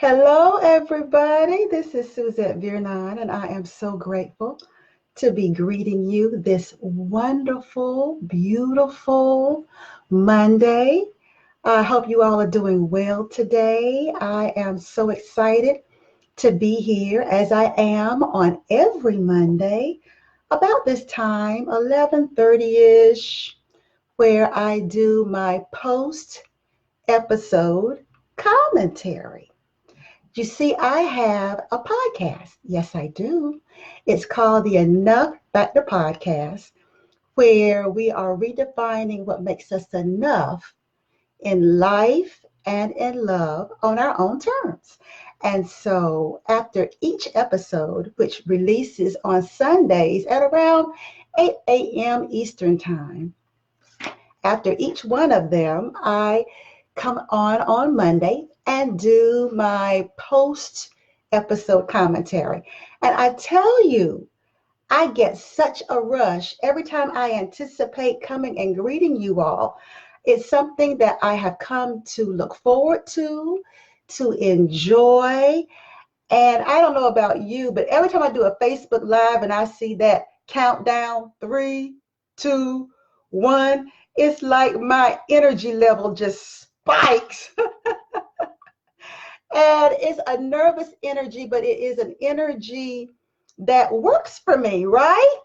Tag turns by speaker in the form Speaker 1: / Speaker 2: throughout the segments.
Speaker 1: Hello, everybody. This is Suzette Vearnon, and I am so grateful to be greeting you this wonderful, beautiful Monday. I hope you all are doing well today. I am so excited to be here as I am on every Monday about this time, 11:30ish, where I do my post episode commentary. You see, I have a podcast. Yes, I do. It's called the Enough Factor Podcast, where we are redefining what makes us enough in life and in love on our own terms. And so, after each episode, which releases on Sundays at around 8 a.m. Eastern Time, after each one of them, I come on Monday and do my post episode commentary. And I tell you, I get such a rush every time I anticipate coming and greeting you all. It's something that I have come to look forward to enjoy. And I don't know about you, but every time I do a Facebook Live and I see that countdown, 3, 2, 1, it's like my energy level just spikes. And it's a nervous energy, but it is an energy that works for me, right?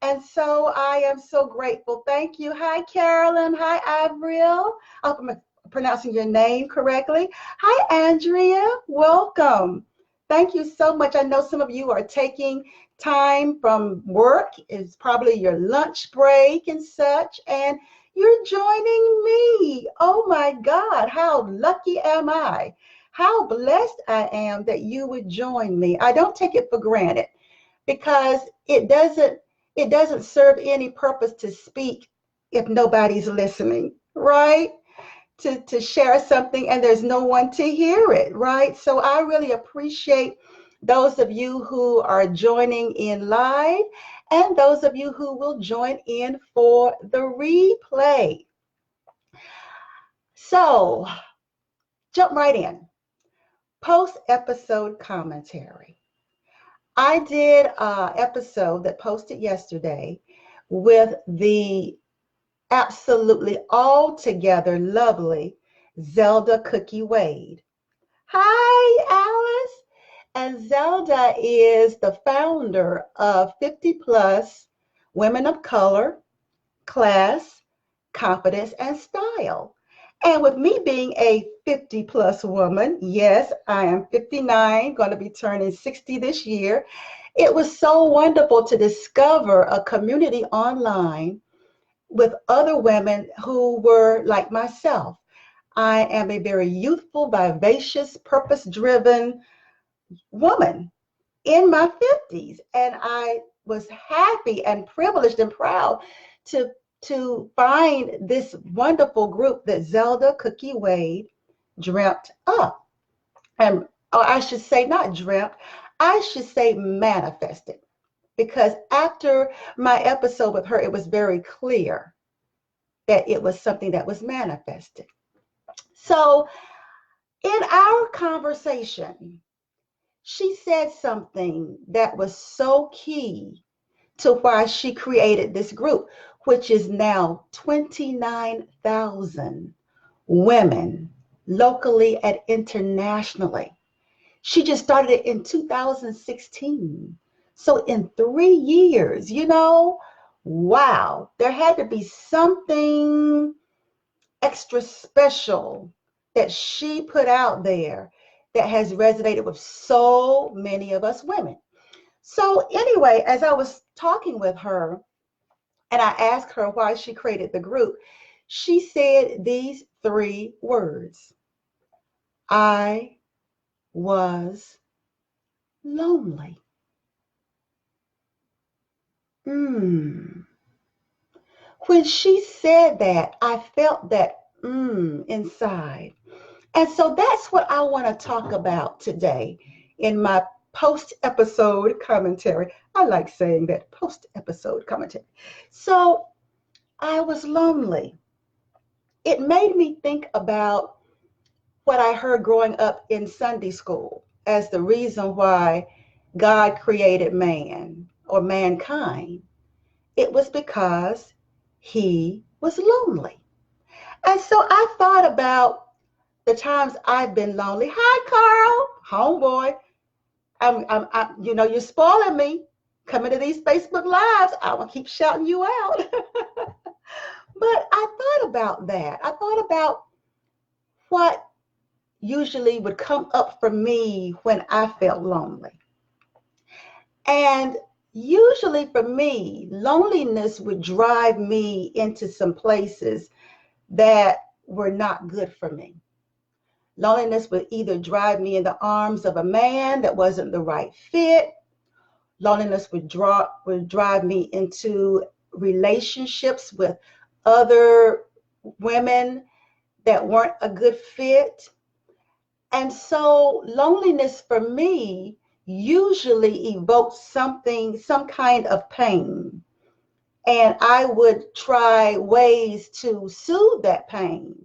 Speaker 1: And so I am so grateful. Thank you. Hi, Carolyn. Hi, Avril. I hope I'm pronouncing your name correctly. Hi, Andrea. Welcome. Thank you so much. I know some of you are taking time from work. It's probably your lunch break and such, and you're joining me. Oh my God, how lucky am I? How blessed I am that you would join me. I don't take it for granted because it doesn't serve any purpose to speak if nobody's listening, right? To share something and there's no one to hear it, right? So I really appreciate those of you who are joining in live and those of you who will join in for the replay. So jump right in. Post episode commentary. I did an episode that posted yesterday with the absolutely altogether lovely Zelda Cookie Wade. Hi, Alice. And Zelda is the founder of 50 Plus Women of Color, Class, Confidence, and Style. And with me being a 50 plus woman, yes, I am 59, going to be turning 60 this year. It was so wonderful to discover a community online with other women who were like myself. I am a very youthful, vivacious, purpose-driven woman in my 50s. And I was happy and privileged and proud to find this wonderful group that Zelda Cookie Wade dreamt up. And or I should say not dreamt, I should say manifested. Because after my episode with her, it was very clear that it was something that was manifested. So in our conversation, she said something that was so key to why she created this group, which is now 29,000 women locally and internationally. She just started it in 2016. So in 3 years, wow, there had to be something extra special that she put out there that has resonated with so many of us women. So anyway, as I was talking with her and I asked her why she created the group, she said these 3 words: I was lonely. When she said that, I felt that inside. And so that's what I want to talk about today in my post-episode commentary. I like saying that, post-episode commentary. So I was lonely. It made me think about what I heard growing up in Sunday school as the reason why God created man or mankind. It was because he was lonely. And so I thought about the times I've been lonely. Hi, Carl, homeboy. You're spoiling me. Coming to these Facebook Lives, I will keep shouting you out. But I thought about that. I thought about what usually would come up for me when I felt lonely. And usually for me, loneliness would drive me into some places that were not good for me. Loneliness would either drive me in the arms of a man that wasn't the right fit. Loneliness would drive me into relationships with other women that weren't a good fit. And so loneliness for me usually evokes something, some kind of pain. And I would try ways to soothe that pain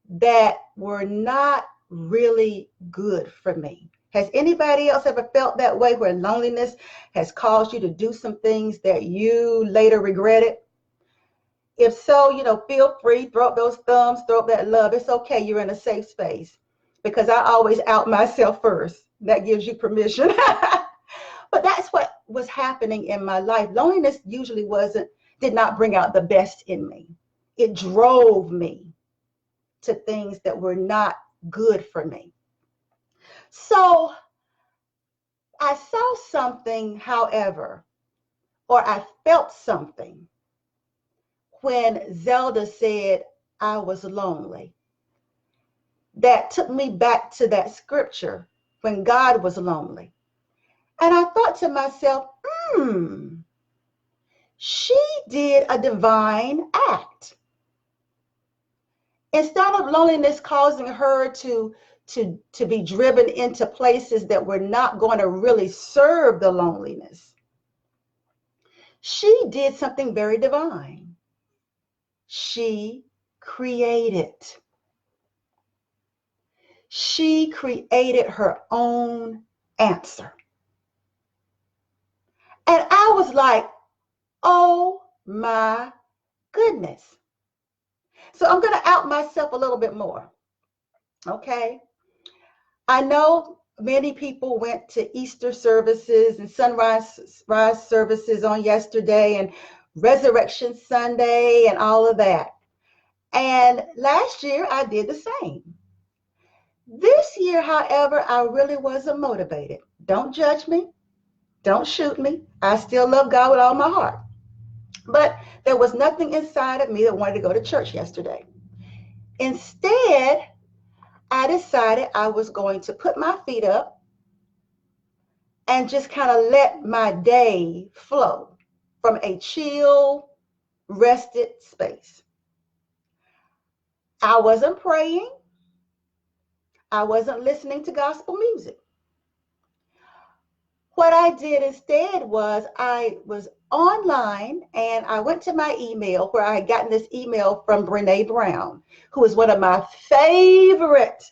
Speaker 1: that were not really good for me. Has anybody else ever felt that way, where loneliness has caused you to do some things that you later regretted? If so, feel free, throw up those thumbs, throw up that love. It's okay. You're in a safe space, because I always out myself first. That gives you permission. But that's what was happening in my life. Loneliness usually did not bring out the best in me. It drove me to things that were not good for me. So I saw something, however, or I felt something when Zelda said I was lonely. That took me back to that scripture when God was lonely. And I thought to myself, she did a divine act. Instead of loneliness causing her to be driven into places that were not going to really serve the loneliness, she did something very divine. She created. She created her own answer. And I was like, oh my goodness. So I'm going to out myself a little bit more. Okay. I know many people went to Easter services and sunrise services on yesterday and Resurrection Sunday and all of that. And last year I did the same. This year, however, I really wasn't motivated. Don't judge me. Don't shoot me. I still love God with all my heart. But there was nothing inside of me that wanted to go to church yesterday. Instead, I decided I was going to put my feet up and just kind of let my day flow from a chill, rested space. I wasn't praying. I wasn't listening to gospel music. What I did instead was I was online and I went to my email, where I had gotten this email from Brene Brown, who is one of my favorite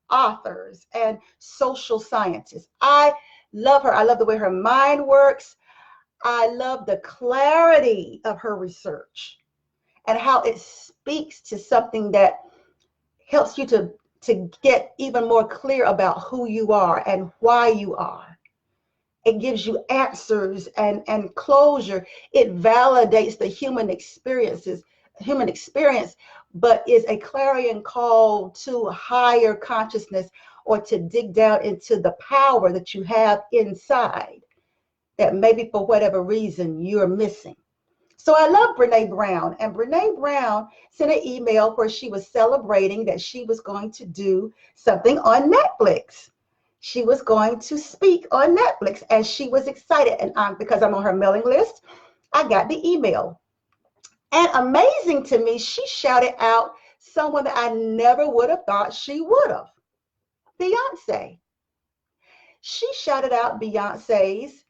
Speaker 1: authors and social scientists. I love her. I love the way her mind works. I love the clarity of her research and how it speaks to something that helps you to get even more clear about who you are and why you are. It gives you answers and closure. It validates the human experience, but is a clarion call to higher consciousness, or to dig down into the power that you have inside that maybe for whatever reason you're missing. So I love Brene Brown, and Brene Brown sent an email where she was celebrating that she was going to do something on Netflix. She was going to speak on Netflix, and she was excited. And because I'm on her mailing list, I got the email. And amazing to me, she shouted out someone that I never would have thought she would have. Beyonce. She shouted out Beyonce's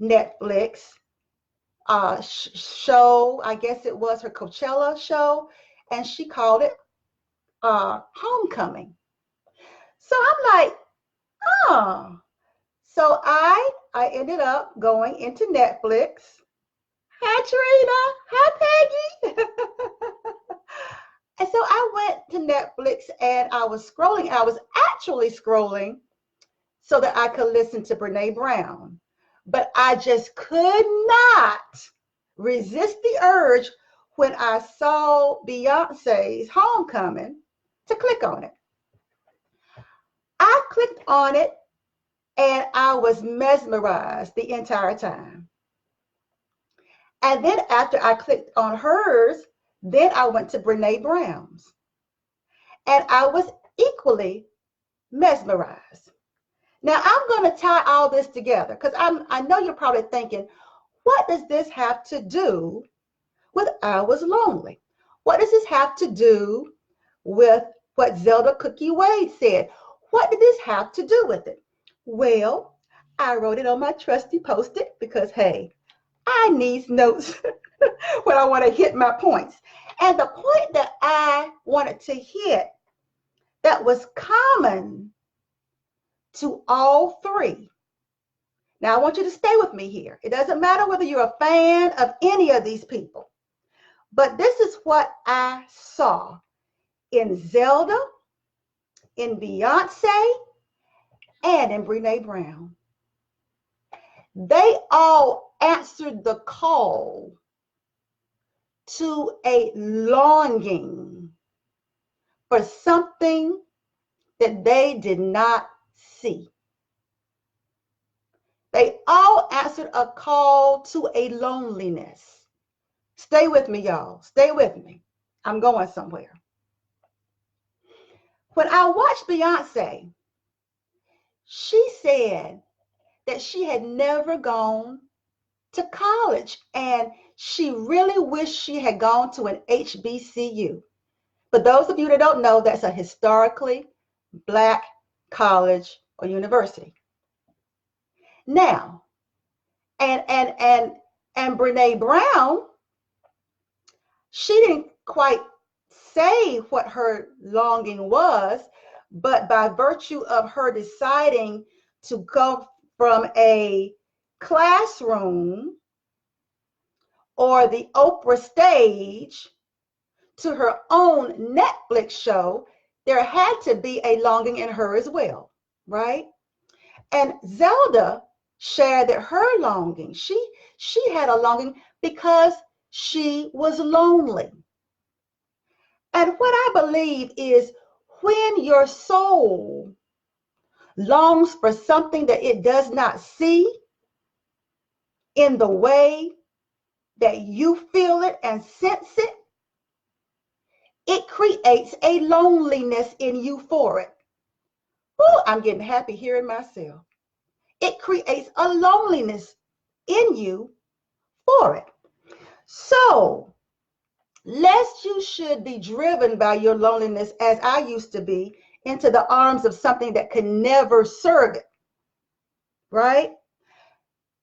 Speaker 1: Netflix show. I guess it was her Coachella show, and she called it Homecoming. So I'm like, oh. So I ended up going into Netflix. Hi, Trina. Hi, Peggy. And so I went to Netflix and I was scrolling. I was actually scrolling so that I could listen to Brene Brown. But I just could not resist the urge when I saw Beyonce's Homecoming to click on it. I clicked on it and I was mesmerized the entire time. And then after I clicked on hers, then I went to Brene Brown's. And I was equally mesmerized. Now I'm going to tie all this together because I know you're probably thinking, what does this have to do with I Was Lonely? What does this have to do with what Zelda Cookie Wade said? What did this have to do with it? Well, I wrote it on my trusty Post-it because, hey, I need notes when I want to hit my points. And the point that I wanted to hit that was common to all three. Now, I want you to stay with me here. It doesn't matter whether you're a fan of any of these people, but this is what I saw in Zelda, in Beyonce, and in Brene Brown. They all answered the call to a longing for something that they did not see. They all answered a call to a loneliness. Stay with me, y'all. Stay with me. I'm going somewhere. When I watched Beyonce, she said that she had never gone to college and she really wished she had gone to an HBCU. For those of you that don't know, that's a historically Black college or university. Now, and Brene Brown, she didn't quite say what her longing was, but by virtue of her deciding to go from a classroom or the Oprah stage to her own Netflix show, there had to be a longing in her as well, right? And Zelda shared that her longing, she had a longing because she was lonely. And what I believe is when your soul longs for something that it does not see in the way that you feel it and sense it, it creates a loneliness in you for it. Oh, I'm getting happy hearing myself. It creates a loneliness in you for it. So, lest you should be driven by your loneliness, as I used to be, into the arms of something that could never serve it, right?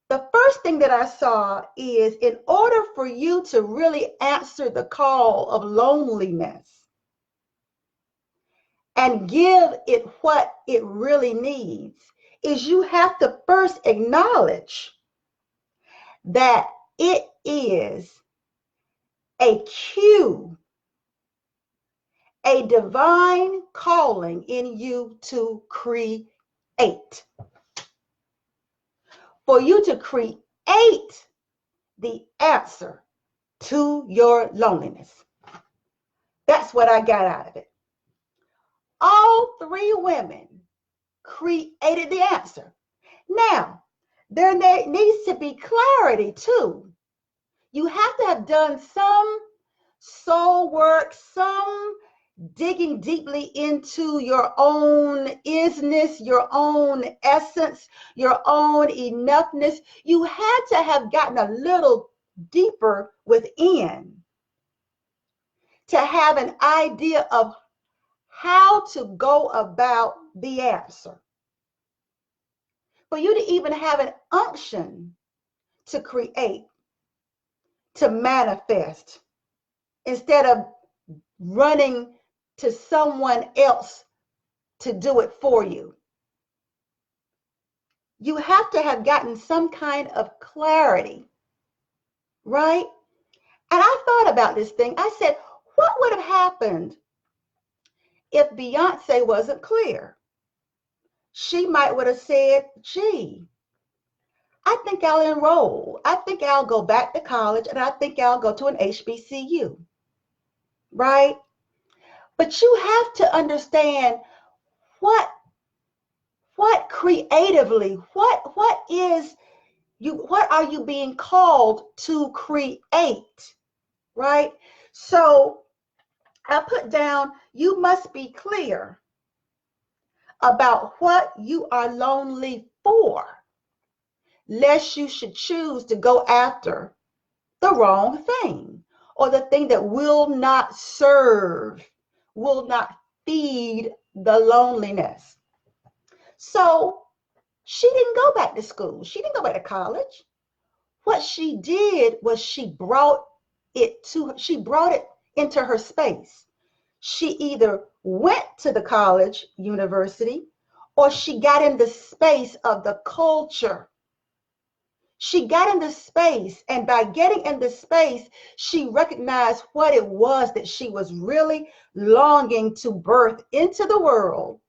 Speaker 1: The first thing that I saw is in order for you to really answer the call of loneliness and give it what it really needs, is you have to first acknowledge that it is a cue, a divine calling in you to create. For you to create the answer to your loneliness. That's what I got out of it. All three women created the answer. Now, there needs to be clarity too. You have to have done some soul work, some digging deeply into your own isness, your own essence, your own enoughness. You had to have gotten a little deeper within to have an idea of how to go about the answer. For you to even have an unction to create, to manifest, instead of running to someone else to do it for you. You have to have gotten some kind of clarity, right? And I thought about this thing. I said, what would have happened if Beyonce wasn't clear? She might would have said, gee, I think I'll enroll. I think I'll go back to college, and I think I'll go to an HBCU, right? But you have to understand what creatively, what are you being called to create, right? So I put down, you must be clear about what you are lonely for, lest you should choose to go after the wrong thing, or the thing that will not serve, will not feed the loneliness. So she didn't go back to school. She didn't go back to college. What she did was she brought it into her space. She either went to the college, university, or she got in the space of the culture. She got in the space, and by getting in the space, she recognized what it was that she was really longing to birth into the world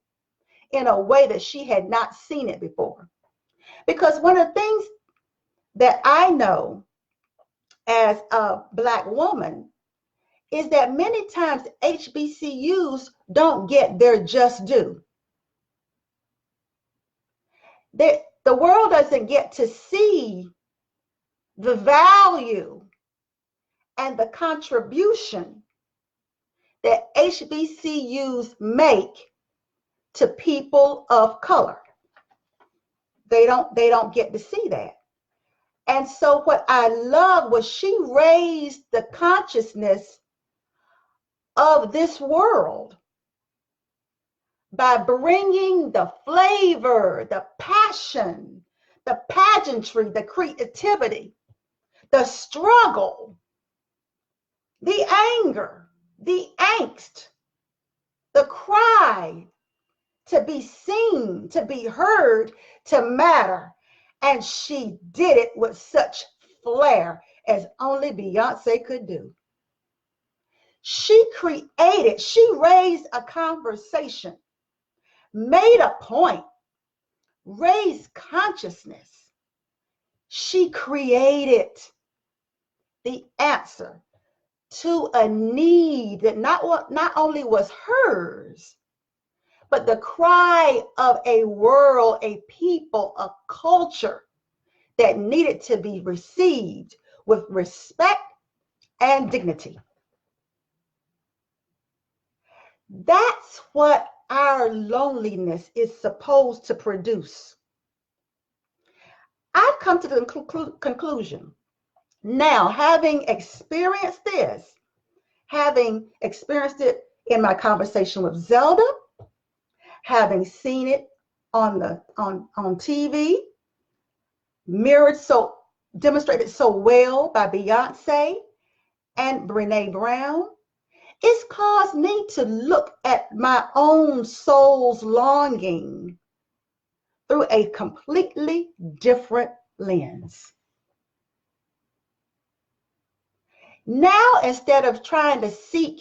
Speaker 1: in a way that she had not seen it before. Because one of the things that I know as a Black woman is that many times HBCUs don't get their just due. The world doesn't get to see the value and the contribution that HBCUs make to people of color. They don't get to see that. And so what I love was she raised the consciousness of this world by bringing the flavor, the passion, the pageantry, the creativity, the struggle, the anger, the angst, the cry, to be seen, to be heard, to matter. And she did it with such flair as only Beyonce could do. She raised a conversation, made a point, raised consciousness. She created the answer to a need that not only was hers, but the cry of a world, a people, a culture that needed to be received with respect and dignity. That's what our loneliness is supposed to produce. I've come to the conclusion now, having experienced this, having experienced it in my conversation with Zelda, having seen it on TV, demonstrated so well by Beyonce and Brene Brown, it's caused me to look at my own soul's longing through a completely different lens. Now, instead of trying to seek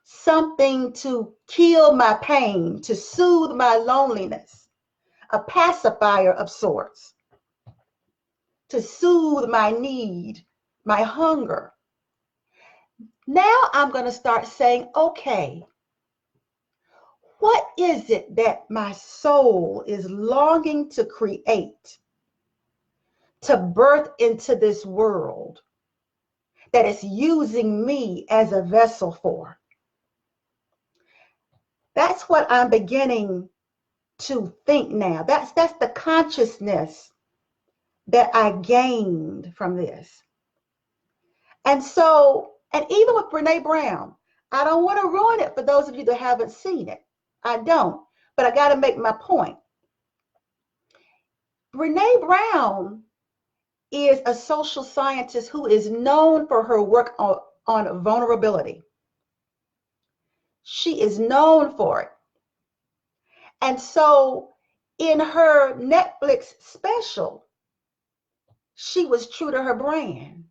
Speaker 1: something to kill my pain, to soothe my loneliness, a pacifier of sorts, to soothe my need, my hunger, now I'm going to start saying, okay, what is it that my soul is longing to create, to birth into this world that is using me as a vessel for? That's what I'm beginning to think now. That's the consciousness that I gained from this. And so, and even with Brene Brown, I don't want to ruin it for those of you that haven't seen it. I don't, but I got to make my point. Brene Brown is a social scientist who is known for her work on vulnerability. She is known for it. And so in her Netflix special, she was true to her brand,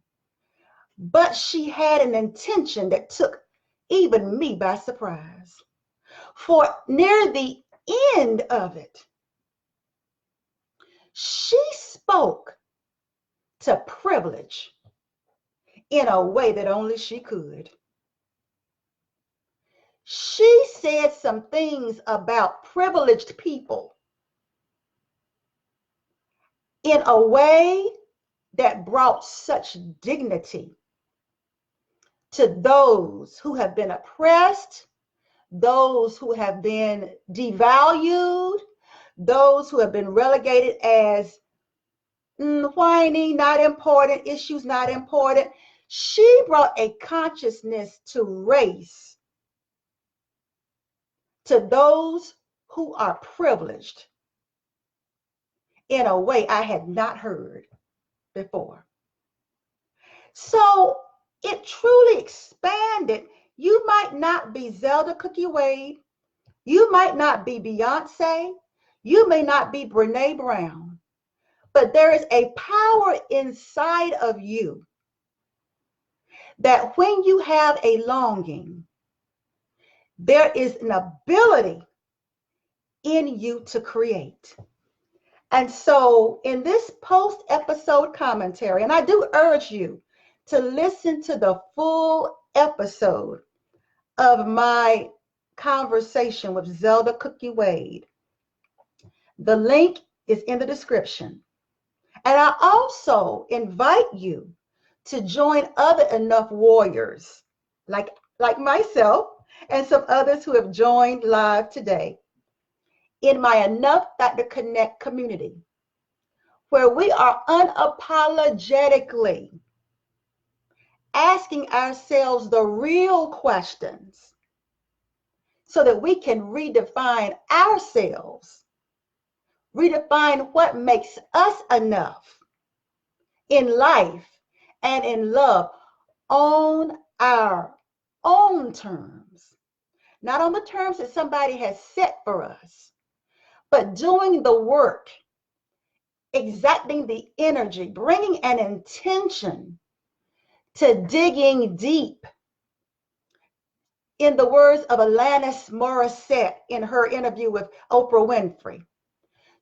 Speaker 1: but she had an intention that took even me by surprise. For near the end of it, she spoke to privilege in a way that only she could. She said some things about privileged people in a way that brought such dignity to those who have been oppressed, those who have been devalued, those who have been relegated as whiny, not important, issues not important. She brought a consciousness to race, to those who are privileged in a way I had not heard before. So it truly expanded. You might not be Zelda Cookie Wade. You might not be Beyonce. You may not be Brene Brown. But there is a power inside of you that when you have a longing, there is an ability in you to create. And so in this post-episode commentary, and I do urge you to listen to the full episode of my conversation with Zelda Cookie Wade. The link is in the description. And I also invite you to join other enough warriors like myself and some others who have joined live today in my Enough That Connect community, where we are unapologetically asking ourselves the real questions so that we can redefine ourselves, redefine what makes us enough in life and in love on our own terms, not on the terms that somebody has set for us, but doing the work, exacting the energy, bringing an intention to digging deep. In the words of Alanis Morissette in her interview with Oprah Winfrey,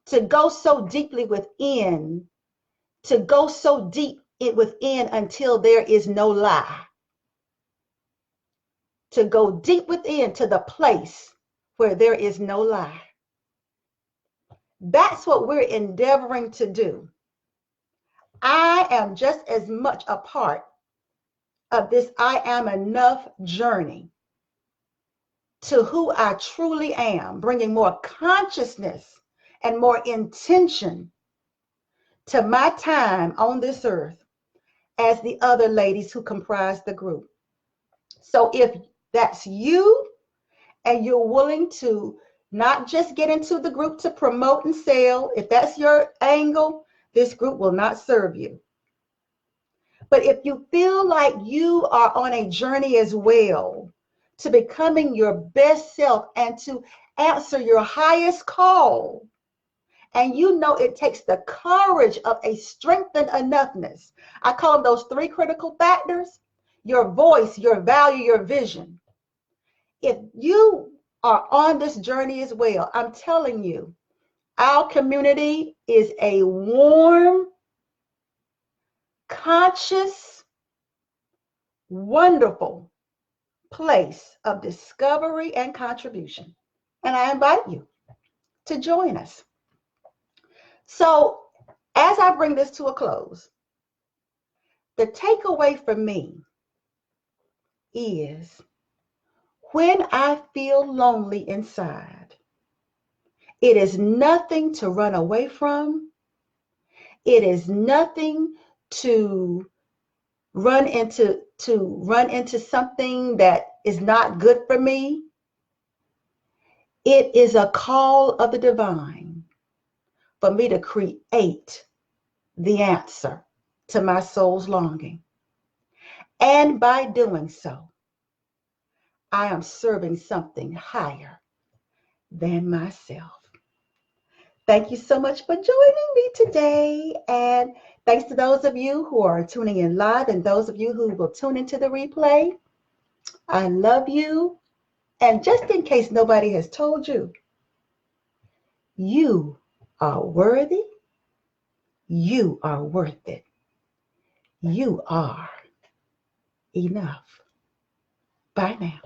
Speaker 1: to go so deeply within, to go so deep within until there is no lie. To go deep within to the place where there is no lie. That's what we're endeavoring to do. I am just as much a part of this I am enough journey to who I truly am, bringing more consciousness and more intention to my time on this earth as the other ladies who comprise the group. So if that's you and you're willing to not just get into the group to promote and sell, if that's your angle, this group will not serve you. But if you feel like you are on a journey as well to becoming your best self and to answer your highest call, and you know it takes the courage of a strengthened enoughness. I call them those three critical factors: your voice, your value, your vision. If you are on this journey as well, I'm telling you, our community is a warm, conscious, wonderful place of discovery and contribution. And I invite you to join us. So as I bring this to a close, the takeaway for me is when I feel lonely inside, it is nothing to run away from. It is nothing to run into something that is not good for me. It is a call of the divine for me to create the answer to my soul's longing. And by doing so, I am serving something higher than myself. Thank you so much for joining me today. And thanks to those of you who are tuning in live and those of you who will tune into the replay. I love you. And just in case nobody has told you, you are worthy. You are worth it. You are enough. Bye now.